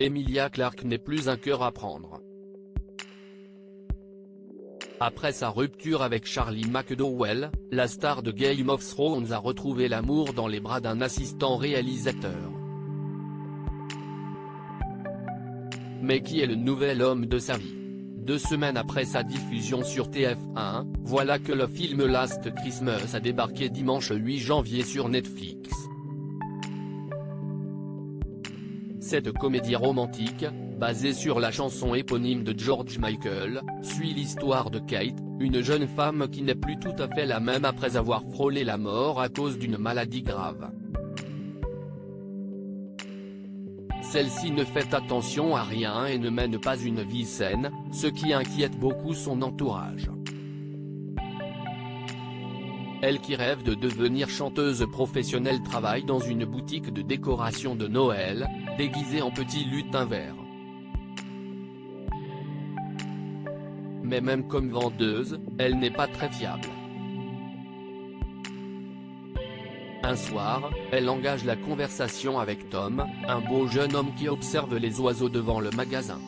Emilia Clarke n'est plus un cœur à prendre. Après sa rupture avec Charlie McDowell, la star de Game of Thrones a retrouvé l'amour dans les bras d'un assistant réalisateur. Mais qui est le nouvel homme de sa vie? 2 semaines après sa diffusion sur TF1, voilà que le film Last Christmas a débarqué dimanche 8 janvier sur Netflix. Cette comédie romantique, basée sur la chanson éponyme de George Michael, suit l'histoire de Kate, une jeune femme qui n'est plus tout à fait la même après avoir frôlé la mort à cause d'une maladie grave. Celle-ci ne fait attention à rien et ne mène pas une vie saine, ce qui inquiète beaucoup son entourage. Elle qui rêve de devenir chanteuse professionnelle travaille dans une boutique de décoration de Noël, déguisée en petit lutin vert. Mais même comme vendeuse, elle n'est pas très fiable. Un soir, elle engage la conversation avec Tom, un beau jeune homme qui observe les oiseaux devant le magasin.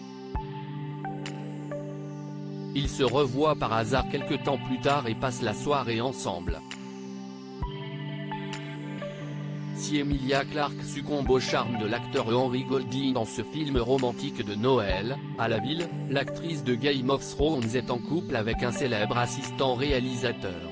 Ils se revoient par hasard quelque temps plus tard et passent la soirée ensemble. Si Emilia Clarke succombe au charme de l'acteur Henry Golding dans ce film romantique de Noël, à la ville, l'actrice de Game of Thrones est en couple avec un célèbre assistant réalisateur.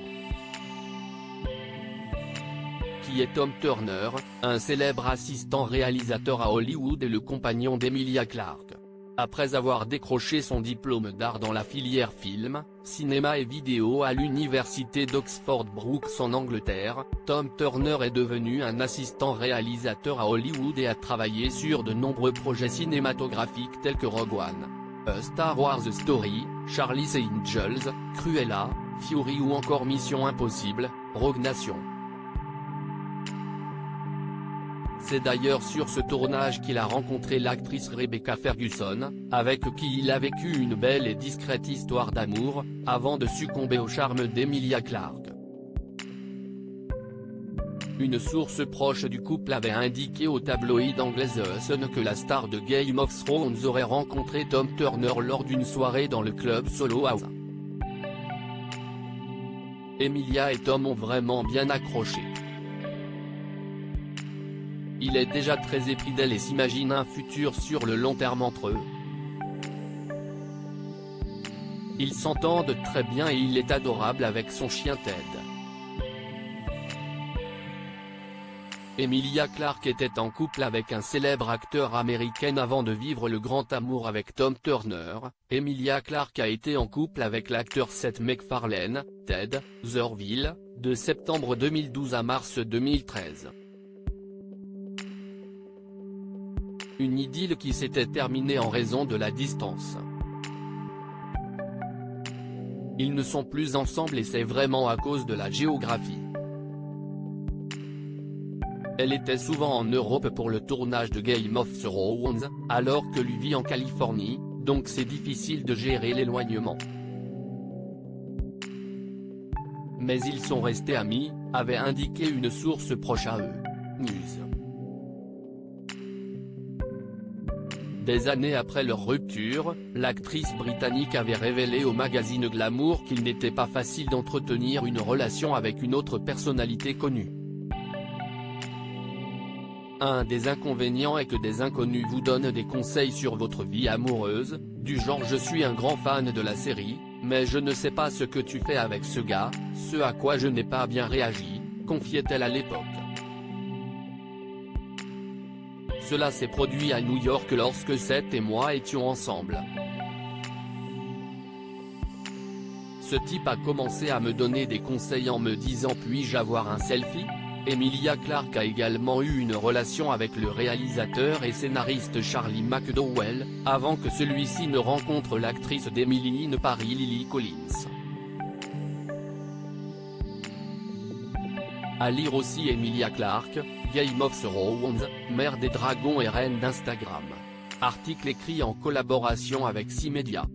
Qui est Tom Turner, un célèbre assistant réalisateur à Hollywood et le compagnon d'Emilia Clarke. Après avoir décroché son diplôme d'art dans la filière film, cinéma et vidéo à l'université d'Oxford Brookes en Angleterre, Tom Turner est devenu un assistant réalisateur à Hollywood et a travaillé sur de nombreux projets cinématographiques tels que Rogue One, A Star Wars Story, Charlie's Angels, Cruella, Fury ou encore Mission Impossible, Rogue Nation. C'est d'ailleurs sur ce tournage qu'il a rencontré l'actrice Rebecca Ferguson, avec qui il a vécu une belle et discrète histoire d'amour, avant de succomber au charme d'Emilia Clarke. Une source proche du couple avait indiqué au tabloïd anglais The Sun que la star de Game of Thrones aurait rencontré Tom Turner lors d'une soirée dans le club Solo House. Emilia et Tom ont vraiment bien accroché. Il est déjà très épris d'elle et s'imagine un futur sur le long terme entre eux. Ils s'entendent très bien et il est adorable avec son chien Ted. Emilia Clarke était en couple avec un célèbre acteur américain avant de vivre le grand amour avec Tom Turner. Emilia Clarke a été en couple avec l'acteur Seth MacFarlane, Ted, Zurville, de septembre 2012 à mars 2013. Une idylle qui s'était terminée en raison de la distance. Ils ne sont plus ensemble et c'est vraiment à cause de la géographie. Elle était souvent en Europe pour le tournage de Game of Thrones, alors que lui vit en Californie, donc c'est difficile de gérer l'éloignement. Mais ils sont restés amis, avait indiqué une source proche à eux. News. Des années après leur rupture, l'actrice britannique avait révélé au magazine Glamour qu'il n'était pas facile d'entretenir une relation avec une autre personnalité connue. Un des inconvénients est que des inconnus vous donnent des conseils sur votre vie amoureuse, du genre je suis un grand fan de la série, mais je ne sais pas ce que tu fais avec ce gars, ce à quoi je n'ai pas bien réagi, confiait-elle à l'époque. Cela s'est produit à New York lorsque Seth et moi étions ensemble. Ce type a commencé à me donner des conseils en me disant puis-je avoir un selfie ? Emilia Clarke a également eu une relation avec le réalisateur et scénariste Charlie McDowell, avant que celui-ci ne rencontre l'actrice d'Emily in Paris Lily Collins. À lire aussi Emilia Clarke, Game of Thrones, mère des dragons et reine d'Instagram. Article écrit en collaboration avec 6 médias.